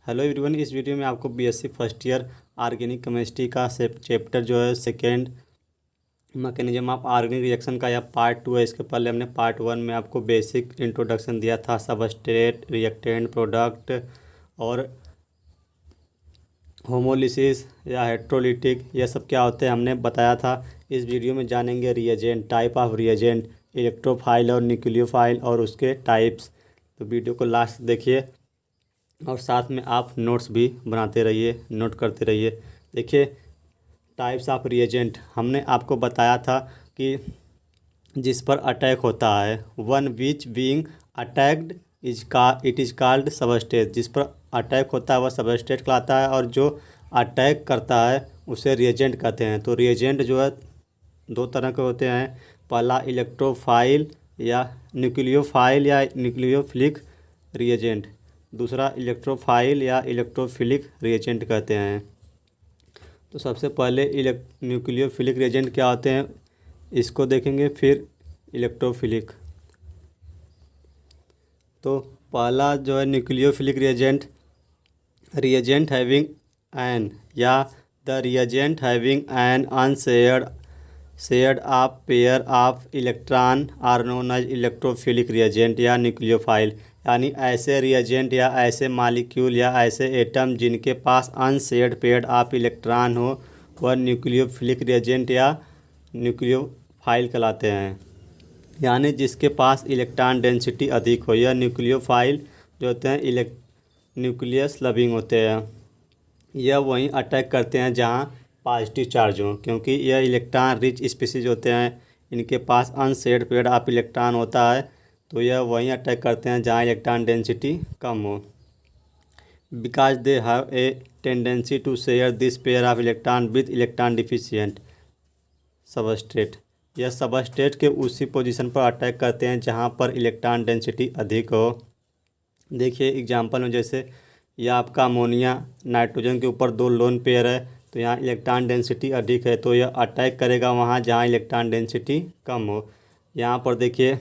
Hello everyone, इस video में आपको BSc first year organic chemistry का चैप्टर जो है second mechanism of organic reaction का यह पार्ट 2 है। इसके पहले हमने पार्ट 1 में आपको बेसिक इंट्रोडक्शन दिया था, सबस्ट्रेट, रिएक्टेंट, प्रोडक्ट और होमोलिसिस या हेट्रोलिटिक यह सब क्या होते हैं हमने बताया था। इस वीडियो में जानेंगे reagent, type of reagent, electrophile और न्यूक्लियोफाइल और उसके टाइप्स। तो वीडियो को लास्ट देखिए और साथ में आप नोट्स भी बनाते रहिए, नोट करते रहिए। देखिए, टाइप्स ऑफ रिएजेंट हमने आपको बताया था कि जिस पर अटैक होता है, one which being attacked it is called substrate. जिस पर अटैक होता है वह सबस्ट्रेट कहलाता है और जो अटैक करता है उसे रिएजेंट कहते हैं। तो रिएजेंट जो है दो तरह के होते हैं, पहला इलेक्ट्रोफाइल या न्यूक्लियोफिलिक रिएजेंट, दूसरा इलेक्ट्रोफाइल या इलेक्ट्रोफिलिक रिएजेंट कहते हैं। तो सबसे पहले न्यूक्लियोफिलिक रिएजेंट क्या होते हैं इसको देखेंगे, फिर इलेक्ट्रोफिलिक। तो पहला जो है न्यूक्लियोफिलिक रिएजेंट हैविंग एन या the reagent having an unshared of pair of electron are known as electrophilic reagent या न्यूक्लियोफाइल। यानी ऐसे रिएजेंट या ऐसे मालिक्यूल या ऐसे एटम जिनके पास अनशेयर्ड पेयर ऑफ इलेक्ट्रॉन हो वह न्यूक्लियोफिलिक रिएजेंट या न्यूक्लियोफाइल कहलाते हैं। यानी जिसके पास इलेक्ट्रॉन डेंसिटी अधिक हो। यह न्यूक्लियोफाइल जो होते हैं न्यूक्लियस लविंग होते हैं। यह वहीं अटैक करते हैं जहां पॉजिटिव चार्ज हो, क्योंकि यह इलेक्ट्रॉन रिच स्पीसीज होते हैं, इनके पास अनशेयर्ड पेयर ऑफ इलेक्ट्रॉन होता है। तो यह वहीं अटैक करते हैं जहां इलेक्ट्रॉन डेंसिटी कम हो। Because they have a tendency to share this pair of electron with electron deficient substrate. यह सबस्ट्रेट के उसी पोजीशन पर अटैक करते हैं जहां पर इलेक्ट्रॉन डेंसिटी अधिक हो। देखिए एग्जांपल में, जैसे यह आपका अमोनिया नाइट्रोजन के ऊपर दो लोन पेयर है, तो यहाँ इलेक्ट्रॉन डेंसिटी अधिक है तो यह अटैक करेगा वहाँ जहाँ इलेक्ट्रॉन डेंसिटी कम हो। यहाँ पर देखिए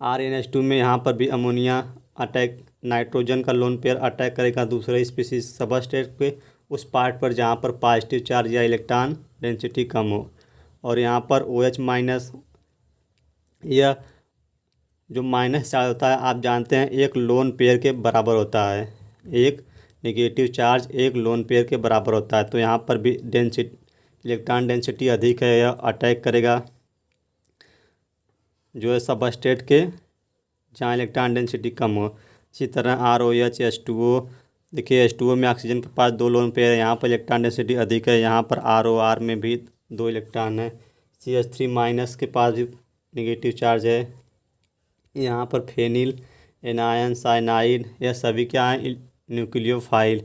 RnH2 में यहाँ पर भी अमोनिया अटैक, नाइट्रोजन का लोन पेयर अटैक करेगा दूसरे स्पीसीज सबस्ट्रेट पे उस पार्ट पर जहाँ पर पॉजिटिव चार्ज या इलेक्ट्रॉन डेंसिटी कम हो। और यहाँ पर OH माइनस, यह जो माइनस चार्ज होता है आप जानते हैं एक लोन पेयर के बराबर होता है, एक नेगेटिव चार्ज एक लोन पेयर के बराबर होता है। तो यहाँ पर भी इलेक्ट्रॉन डेंसिटी अधिक है, यह अटैक करेगा जो है सबस्ट्रेट के जहाँ इलेक्ट्रॉन डेंसिटी कम हो। इसी तरह ROH H2O, देखिए H2O में ऑक्सीजन के पास दो लोन पेयर है, यहाँ पर इलेक्ट्रॉन डेंसिटी अधिक है। यहाँ पर ROR में भी दो इलेक्ट्रॉन है। CH3 माइनस के पास भी नेगेटिव चार्ज है। यहाँ पर फेनिल, एनायन, साइनाइड यह सभी क्या हैं, न्यूक्लियोफाइल।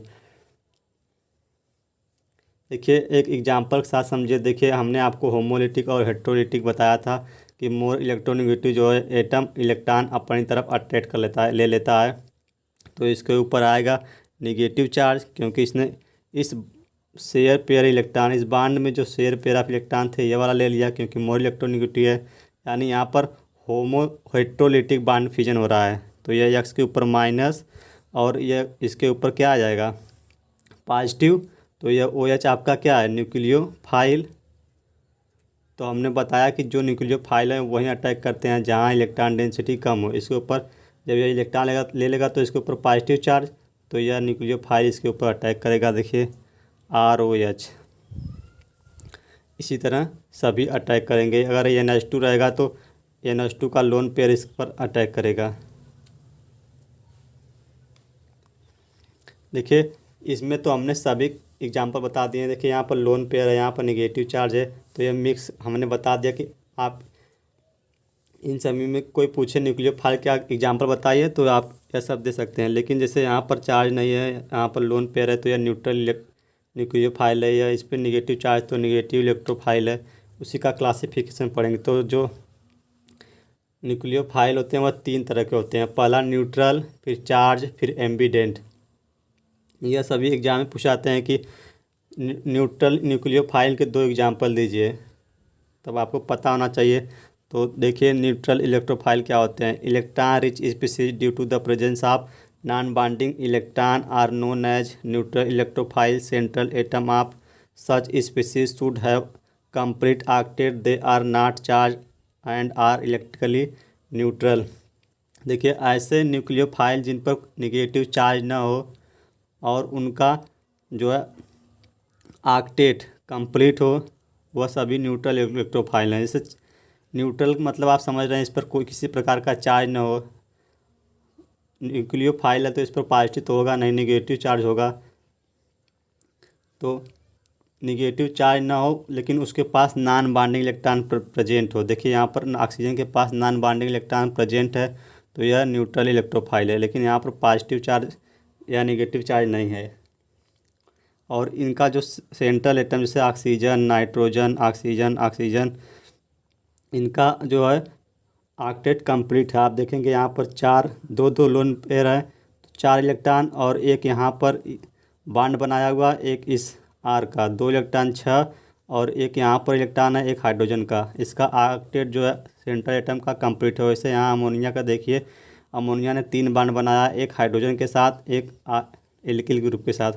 देखिए एक एग्जांपल के साथ समझिए। देखिए हमने आपको होमोलिटिक और हेट्रोलिटिक बताया था कि मोर इलेक्ट्रोनेगेटिव जो है एटम इलेक्ट्रॉन अपनी तरफ अट्रैक्ट कर लेता है, ले लेता है। तो इसके ऊपर आएगा नेगेटिव चार्ज, क्योंकि इसने इस शेयर पेयर इलेक्ट्रॉन, इस बांड में जो शेयर पेयर ऑफ इलेक्ट्रॉन थे ये वाला ले लिया क्योंकि मोर इलेक्ट्रोनेगेटिव है। यानी यहाँ पर होमो हेट्रोलिटिक बांड फिजन हो रहा है। तो यह एक्स के ऊपर माइनस और यह इसके ऊपर क्या आ जाएगा, पॉजिटिव। तो यह OH आपका क्या है, न्यूक्लियोफाइल। तो हमने बताया कि जो न्यूक्लियोफाइल है वहीं अटैक करते हैं जहाँ इलेक्ट्रॉन डेंसिटी कम हो। इसके ऊपर जब यह इलेक्ट्रॉन ले लेगा तो इसके ऊपर पॉजिटिव चार्ज, तो यह न्यूक्लियोफाइल इसके ऊपर अटैक करेगा। देखिए ROH। इसी तरह सभी अटैक करेंगे। अगर NH2 रहेगा तो NH2 का लोन पेयर इस पर अटैक करेगा। देखिए इसमें तो हमने सभी एग्जांपल बता दिए हैं। देखिए यहाँ पर लोन पेयर है, यहाँ पर नेगेटिव चार्ज है, तो ये मिक्स हमने बता दिया कि आप इन सभी में कोई पूछे न्यूक्लियोफाइल क्या एग्जांपल बताइए तो आप यह सब दे सकते हैं। लेकिन जैसे यहाँ पर चार्ज नहीं है, यहाँ पर लोन पेयर है, तो यह न्यूट्रल न्यूक्लियोफाइल है, या इस पर नेगेटिव चार्ज तो नेगेटिव इलेक्ट्रोफाइल है। उसी का क्लासिफिकेशन पढ़ेंगे। तो जो न्यूक्लियोफाइल होते हैं वह तीन तरह के होते हैं, पहला न्यूट्रल, फिर चार्ज, फिर एम्बिडेंट। यह सभी एग्जाम में पूछाते हैं कि न्यूट्रल न्यूक्लियोफाइल के दो एग्जाम्पल दीजिए, तब आपको पता होना चाहिए। तो देखिए न्यूट्रल इलेक्ट्रोफाइल क्या होते हैं, electron rich species due to the presence of non binding electron are known as neutral electrophile central atom of such species should have complete octet they are not charge and are electrically neutral. देखिए ऐसे nucleophile जिन पर negative charge ना हो और उनका जो है octet complete हो, वह सभी न्यूट्रल इलेक्ट्रोफाइल हैं। जैसे न्यूट्रल मतलब आप समझ रहे हैं इस पर कोई किसी प्रकार का चार्ज ना हो। न्यूक्लियोफाइल है तो इस पर पॉजिटिव तो होगा नहीं, निगेटिव चार्ज होगा। तो निगेटिव चार्ज ना हो लेकिन उसके पास नॉन बॉन्डिंग इलेक्ट्रॉन प्रेजेंट हो। देखिए यहाँ पर ऑक्सीजन के पास नॉन बॉन्डिंग इलेक्ट्रॉन प्रेजेंट है तो यह न्यूट्रल इलेक्ट्रोफाइल है, लेकिन यहाँ पर पॉजिटिव चार्ज या निगेटिव चार्ज नहीं है। और इनका जो सेंट्रल एटम जैसे ऑक्सीजन, नाइट्रोजन, ऑक्सीजन, ऑक्सीजन, इनका जो है ऑक्टेट कंप्लीट है। आप देखेंगे यहाँ पर चार दो दो लोन पेयर है, तो 4 इलेक्ट्रॉन और एक यहाँ पर बॉन्ड बनाया हुआ, एक इस आर का 2 इलेक्ट्रॉन 6 और एक यहाँ पर इलेक्ट्रॉन है एक हाइड्रोजन का। इसका ऑक्टेट जो है सेंट्रल एटम का कंप्लीट है। वैसे यहाँ अमोनिया का देखिए, अमोनिया ने 3 बॉन्ड बनाया, एक हाइड्रोजन के साथ एक एल्किल ग्रुप के साथ।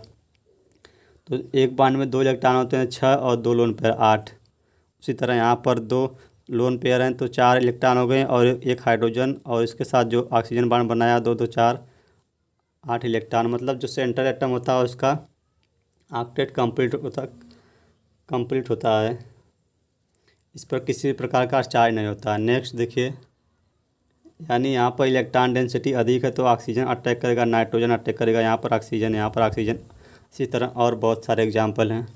तो एक बॉन्ड में 2 इलेक्ट्रॉन होते हैं 6 और 2 लोन पेयर 8। उसी तरह यहाँ पर 2 लोन पेयर हैं तो 4 इलेक्ट्रॉन हो गए और एक हाइड्रोजन और इसके साथ जो ऑक्सीजन बॉन्ड बनाया 2 2 4 8 इलेक्ट्रॉन। मतलब जो सेंट्रल एटम होता है उसका ऑक्टेट कंप्लीट होता है। इस पर किसी प्रकार का चार्ज नहीं होता है। नेक्स्ट देखिए, यानी यहाँ पर इलेक्ट्रॉन डेंसिटी अधिक है तो ऑक्सीजन अटैक करेगा, नाइट्रोजन अटैक करेगा, यहाँ पर ऑक्सीजन, यहाँ पर ऑक्सीजन। इसी तरह और बहुत सारे एग्जाम्पल हैं।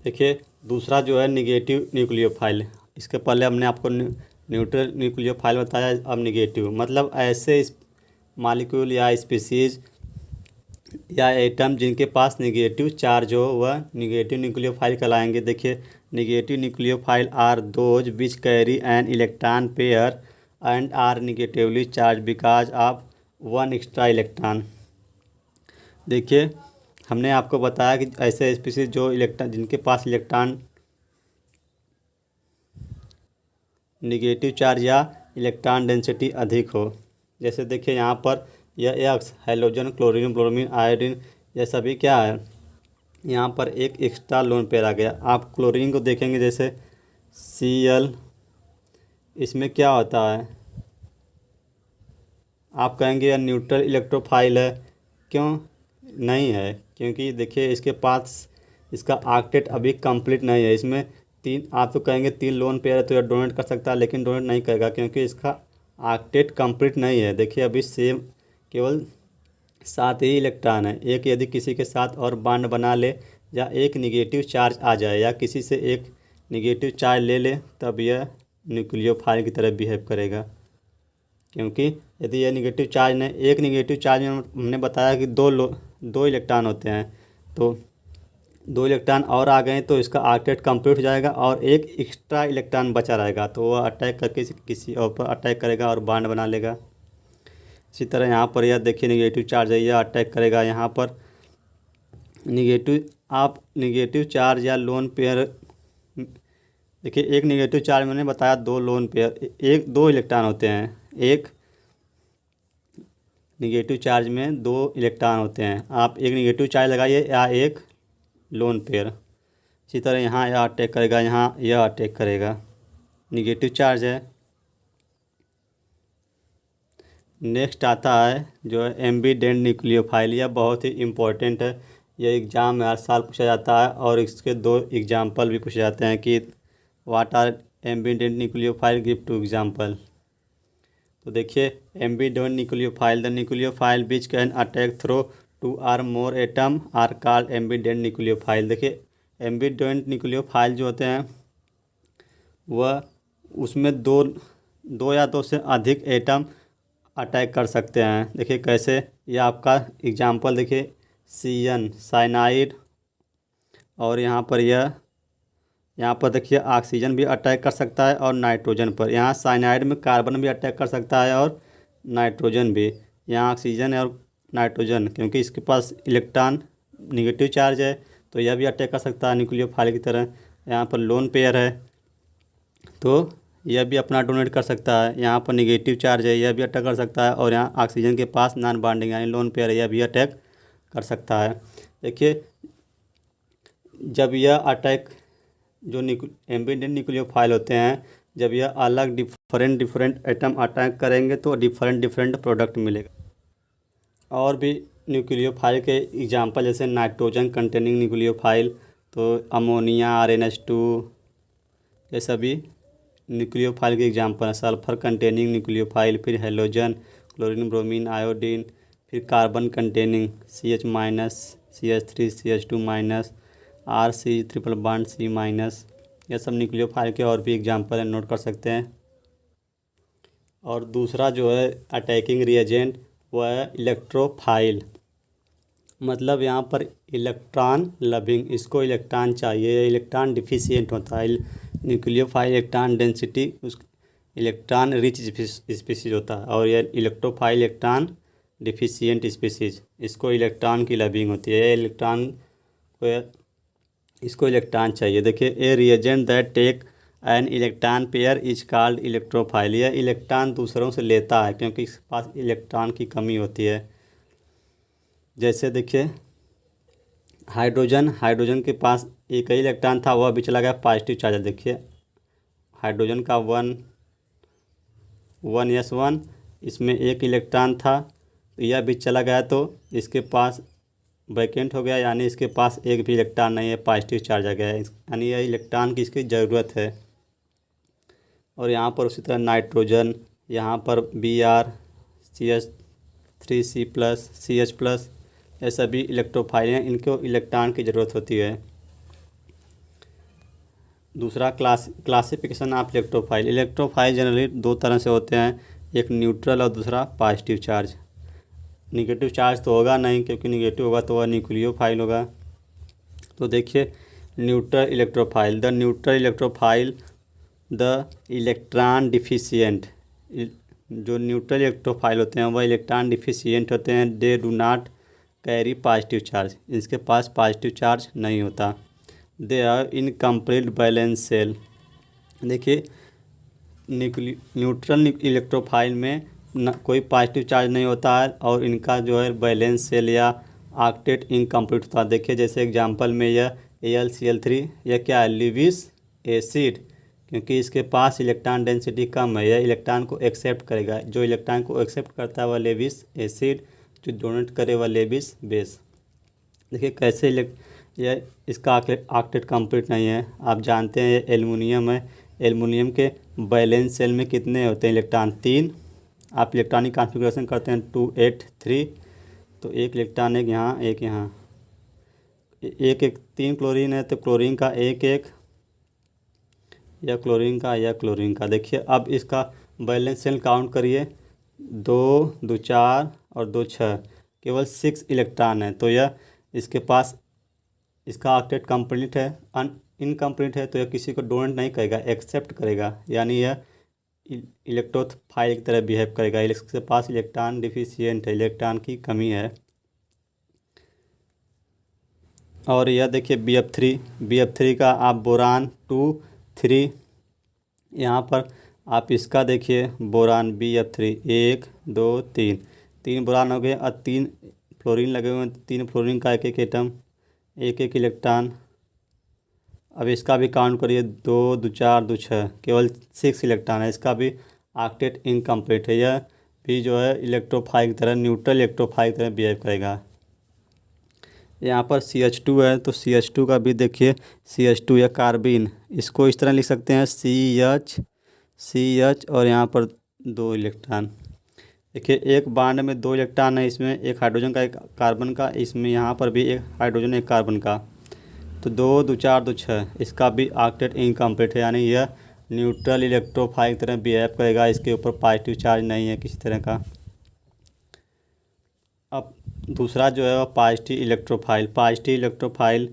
देखिए दूसरा जो है निगेटिव न्यूक्लियोफाइल। इसके पहले हमने आपको न्यूट्रल न्यूक्लियोफाइल बताया, अब निगेटिव मतलब ऐसे मॉलिक्यूल या स्पीसीज या एटम जिनके पास निगेटिव चार्ज हो वह निगेटिव न्यूक्लियोफाइल कहलाएंगे। देखिए negative nucleophile are those which carry an electron pair and are negatively charged because of 1 extra electron. देखिए हमने आपको बताया कि ऐसे स्पीसीज जो इलेक्ट्रॉन जिनके पास इलेक्ट्रॉन निगेटिव चार्ज या इलेक्ट्रॉन डेंसिटी अधिक हो। जैसे देखिए यहाँ पर यह x halogen, chlorine, bromine, iodine, यह सभी क्या है, यहाँ पर एक एक्स्ट्रा लोन पेयर आ गया। आप क्लोरीन को देखेंगे जैसे Cl, इसमें क्या होता है, आप कहेंगे यह न्यूट्रल इलेक्ट्रोफाइल है। क्यों नहीं है? क्योंकि देखिए इसके पास इसका ऑक्टेट अभी कंप्लीट नहीं है। इसमें 3, आप तो कहेंगे 3 लोन पेयर है तो यह डोनेट कर सकता है, लेकिन डोनेट नहीं करेगा क्योंकि इसका ऑक्टेट कंप्लीट नहीं है। देखिए अभी सेम केवल 7 ही इलेक्ट्रॉन है। एक यदि किसी के साथ और बॉन्ड बना ले या एक निगेटिव चार्ज आ जाए या किसी से एक निगेटिव चार्ज ले ले तब यह न्यूक्लियोफाइल की तरह बिहेव करेगा। क्योंकि यदि यह निगेटिव चार्ज ने एक निगेटिव चार्ज में हमने बताया कि 2 इलेक्ट्रॉन होते हैं, तो 2 इलेक्ट्रॉन और आ गए तो इसका ऑक्टेट कंप्लीट हो जाएगा और एक एक्स्ट्रा इलेक्ट्रॉन बचा रहेगा तो वह अटैक करके किसी और पर अटैक करेगा और बॉन्ड बना लेगा। इसी तरह यहाँ पर यह देखिए निगेटिव चार्ज है, यह अटैक करेगा। यहाँ पर निगेटिव चार्ज या लोन पेयर, देखिए एक निगेटिव चार्ज मैंने बताया 2 लोन पेयर, 2 इलेक्ट्रॉन होते हैं। एक निगेटिव चार्ज में 2 इलेक्ट्रॉन होते हैं। आप एक निगेटिव चार्ज लगाइए या एक लोन पेयर। इसी तरह यहाँ यह अटैक करेगा, यहाँ यह अटैक करेगा, निगेटिव चार्ज है। नेक्स्ट आता है जो है एम्बीडेंट न्यूक्लियोफाइल। यह बहुत ही इम्पोर्टेंट है, यह एग्ज़ाम में हर साल पूछा जाता है और इसके 2 एग्जाम्पल भी पूछे जाते हैं कि what are ambident nucleophile, give 2 example. तो देखिए ambident nucleophile, the nucleophile which can attack through 2 or more atom are called ambident nucleophile. देखिए एम्बीडेंट न्यूक्लियोफाइल जो होते हैं वह उसमें दो या 2 से अधिक एटम अटैक कर सकते हैं। देखिए कैसे, यह आपका एग्जाम्पल देखिए CN साइनाइड, और यहाँ पर देखिए ऑक्सीजन भी अटैक कर सकता है और नाइट्रोजन पर। यहाँ साइनाइड में कार्बन भी अटैक कर सकता है और नाइट्रोजन भी। यहाँ ऑक्सीजन और नाइट्रोजन क्योंकि इसके पास इलेक्ट्रॉन निगेटिव चार्ज है तो यह भी अटैक कर सकता है न्यूक्लियोफाइल की तरह। यहाँ पर लोन पेयर है तो यह भी अपना डोनेट कर सकता है। यहाँ पर निगेटिव चार्ज है, यह भी अटैक कर सकता है। और यहाँ ऑक्सीजन के पास नॉन बॉन्डिंग यानी लोन पेयर है, यह भी अटैक कर सकता है। देखिए जब यह अटैक जो एम्बिडेंट न्यूक्लियोफाइल होते हैं, जब यह अलग डिफरेंट एटम अटैक करेंगे तो डिफरेंट प्रोडक्ट मिलेगा। और भी न्यूक्लियोफाइल के एग्जांपल जैसे नाइट्रोजन कंटेनिंग न्यूक्लियोफाइल, तो अमोनिया, RnH2, ये सभी न्यूक्लियोफाइल के एग्जांपल हैं। सल्फर कंटेनिंग न्यूक्लियोफाइल, फिर हेलोजन, क्लोरीन, ब्रोमीन, आयोडीन, फिर carbon containing CH-, CH3, CH2-, RC triple bond C-, यह सब न्यूक्लियोफाइल के और भी एग्जांपल हैं, नोट कर सकते हैं। और दूसरा जो है अटैकिंग रिएजेंट वो है इलेक्ट्रोफाइल, मतलब यहाँ पर इलेक्ट्रॉन लविंग, इसको इलेक्ट्रॉन चाहिए, इलेक्ट्रॉन डिफिशियंट होता है। न्यूक्लियोफाइल इलेक्ट्रॉन डेंसिटी उस इलेक्ट्रॉन रिच स्पीसीज होता है, और यह इलेक्ट्रोफाइल इलेक्ट्रॉन डिफिशियंट स्पीसीज, इसको इलेक्ट्रॉन की लविंग होती है। इलेक्ट्रॉन को इसको इलेक्ट्रॉन चाहिए। देखिए a reagent that take an electron pair is called electrophile, यह इलेक्ट्रॉन दूसरों से लेता है क्योंकि इसके पास इलेक्ट्रॉन की कमी होती है। जैसे देखिए हाइड्रोजन के पास एक ही इलेक्ट्रॉन था, वह भी चला गया पॉजिटिव चार्ज। देखिए हाइड्रोजन का 1s1, इसमें एक इलेक्ट्रॉन था, तो यह भी चला गया, तो इसके पास वैकेंट हो गया, यानी इसके पास एक भी इलेक्ट्रॉन नहीं है, पॉजिटिव चार्ज आ गया है, यानी यह इलेक्ट्रॉन की इसकी ज़रूरत है। और यहाँ पर उसी तरह नाइट्रोजन, यहाँ पर Br, CH3C+, CH+, ये सभी इलेक्ट्रोफाइल हैं, इनको इलेक्ट्रॉन की ज़रूरत होती है। दूसरा classification of electrophile. Electrophile generally दो तरह से होते हैं, एक न्यूट्रल और दूसरा पॉजिटिव चार्ज। निगेटिव चार्ज तो होगा नहीं, क्योंकि निगेटिव होगा तो वह न्यूक्लियोफाइल होगा। तो देखिए neutral electrophile, the neutral electrophile the electron deficient, जो न्यूट्रल इलेक्ट्रोफाइल होते हैं वह इलेक्ट्रॉन डिफिशियंट होते हैं। They do not carry positive charge, इसके पास पॉजिटिव चार्ज नहीं होता। They are incomplete valence shell. देखिए न्यूट्रल इलेक्ट्रोफाइल में कोई पॉजिटिव चार्ज नहीं होता है, और इनका जो है बैलेंस सेल या ऑक्टेट इनकम्प्लीट होता है। देखिए जैसे एग्जांपल में यह AlCl3, यह क्या है, लिविस एसिड, क्योंकि इसके पास इलेक्ट्रॉन डेंसिटी कम है, यह इलेक्ट्रॉन को एक्सेप्ट करेगा। जो इलेक्ट्रॉन को एक्सेप्ट करता है वह लेविस एसिड, जो डोनेट करे वह लेविस बेस। देखिए कैसे यह इसका ऑक्टेट कंप्लीट नहीं है। आप जानते हैं ये एल्युमिनियम है, एल्युमिनियम के बैलेंस सेल में कितने होते हैं इलेक्ट्रॉन, 3। आप इलेक्ट्रॉनिक कॉन्फ़िगरेशन करते हैं 2 8 3, तो एक इलेक्ट्रॉन एक यहाँ एक यहाँ, एक 3 क्लोरीन है तो क्लोरीन का एक, या क्लोरीन का। देखिए अब इसका बैलेंस सेल काउंट करिए, 2 2 4 और 2 6, केवल 6 इलेक्ट्रॉन है। तो यह इसके पास इसका ऑक्टेट कंप्लीट है, इनकम्प्लीट है, तो यह किसी को डोनेट नहीं करेगा, एक्सेप्ट करेगा, यानी यह इलेक्ट्रोफाइल की तरह बिहेव करेगा। इसके पास इलेक्ट्रॉन डिफिशियंट है, इलेक्ट्रॉन की कमी है। और यह देखिए BF3 का आप बोरान 2 3, यहाँ पर आप इसका देखिए बोरान BF3 1 2 3, 3 बोरान हो गए, और 3 फ्लोरीन लगे हुए हैं, 3 फ्लोरीन का एक एटम, एक इलेक्ट्रॉन। अब इसका भी काउंट करिए, 2 2 4 2 6, केवल 6 इलेक्ट्रॉन है, इसका भी ऑक्टेट इनकम्प्लीट है। यह भी जो है इलेक्ट्रोफाइल की तरह, न्यूट्रल इलेक्ट्रोफाइल की तरह बिहेव करेगा। यहाँ पर CH2 है, तो CH2 का भी देखिए, CH2 या कार्बिन, इसको इस तरह लिख सकते हैं CH और यहाँ पर 2 इलेक्ट्रॉन। देखिए एक बांड में 2 इलेक्ट्रॉन है, इसमें एक हाइड्रोजन का एक कार्बन का, इसमें यहाँ पर भी एक हाइड्रोजन एक कार्बन का, तो 2 2 4 2 6, इसका भी ऑक्टेट इनकम्प्लीट है, यानी यह न्यूट्रल इलेक्ट्रोफाइल की तरह बिहेव करेगा, इसके ऊपर पॉजिटिव चार्ज नहीं है किसी तरह का। अब दूसरा जो है वह positive electrophile.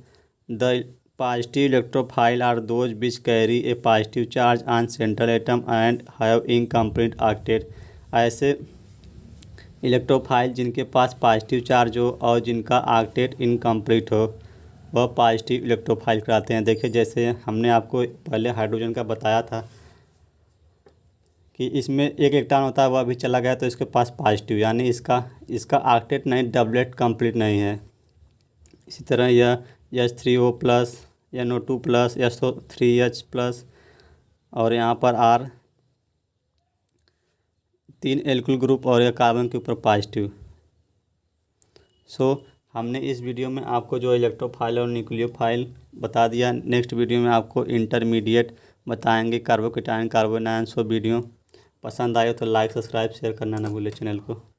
The positive electrophile are those which carry a positive charge on central atom and have incomplete octet. ऐसे इलेक्ट्रोफाइल जिनके पास पॉजिटिव चार्ज हो और जिनका ऑक्टेट इनकम्प्लीट हो, वह पॉजिटिव इलेक्ट्रोफाइल कहलाते हैं। देखिए जैसे हमने आपको पहले हाइड्रोजन का बताया था, कि इसमें एक इलेक्ट्रॉन होता है वह भी चला गया तो इसके पास पॉजिटिव, यानी इसका ऑक्टेट नहीं, डबलेट कंप्लीट नहीं है। इसी तरह यह H3O+, NO2+, SO3H+, और यहाँ पर R 3 एल्किल ग्रुप और यह कार्बन के ऊपर पॉजिटिव। हमने इस वीडियो में आपको जो इलेक्ट्रोफाइल और न्यूक्लियोफाइल बता दिया। नेक्स्ट वीडियो में आपको इंटरमीडिएट बताएंगे, कार्बोकेटायन, कार्बोनायन। वीडियो पसंद आए तो लाइक, सब्सक्राइब, शेयर करना ना भूलें चैनल को।